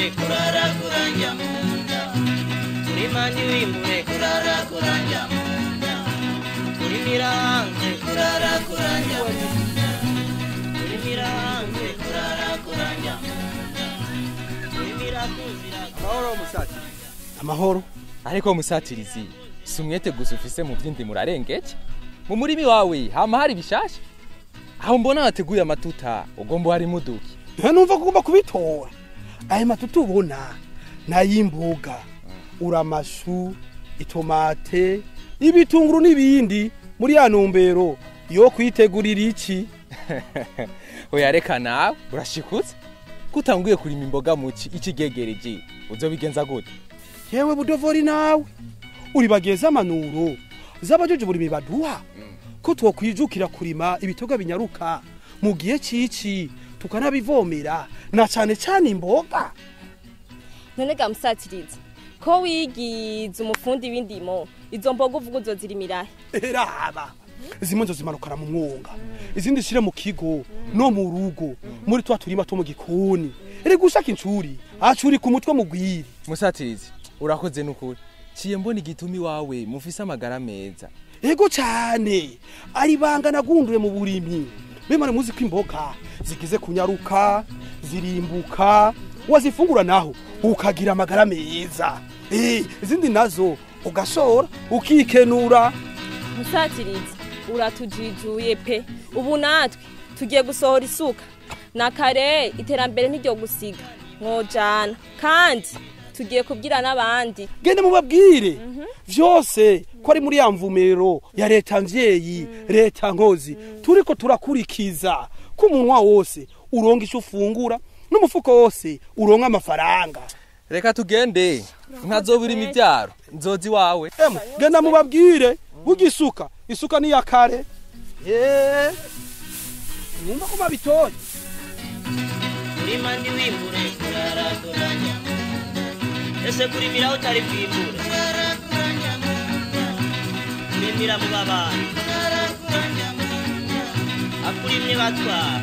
wimbure kurara kuranja munda urimani wimbure kurara kuranja munda urimirange kurara kuranja munda urimirange kurara kuranja munda urimirakuzira amahoro musati amahoro ariko musatirizi sumwete gusa ufise mu vyindi murarengeje mu murimi wawe hama hari bishasha aho mbona wateguye amatuta ugomba hari muduki numva kugomba kubitora ayo matuta ubona nayimboga uramashu itomate ibitunguru n'ibindi muri ya ntumbero yo kwitegurira iki oya reka nawe urashikutse kutanguye kurima imboga muci ikigegereje uzobigenza gute yewe budovori nawe uri bageza amanuro z'abajoje burimi baduha ko twokwijukira kurima ibitoga binyaruka mu gihe cici tukanabivomera na cane cane imboga. None ga musatiriza ko wigize umufundi w'indimo izo mboga uvuga uzozirimirahe raba zimwe nzo zimanukana mu mwonga izindi shire mu kigo no mu rugo muri twa turima two mu gikoni ere gushaka incuri acuri ku mutwe mugwiri. Musatirizi urakoze n'ukuri ciye mbona igitumi wawe mufise amagara meza. Ego cyane ari bangana gunduye mu burimi bemane muzi ko imboga zigize kunyaruka zirimbuka wazifungura naho ukagira amagara meza izindi nazo ugashora ukikenura. Musatiriza uratujijuye pe ubu natwe tugiye gusohora isuka nakare iterambere n'iryo gusiga mwojana kandi tugiye kubwira n'abandi gende mubabwire vyose ko ari muri ya mvumero ya leta mvyeyi leta nkozi turiko turakurikiza ko umunwa wose uronga ico ufungura n'umufuko wose uronka amafaranga. Reka tugende nkazobura imivyaro nzozi wawe genda mubabwire bugisuka isuka ni yakare numva ko mabitoye urimani wimbure kurara kuranja ese kurimira utari kwimbura kurara kuranja kurimira mu babana kurara kuranja akurimye batwara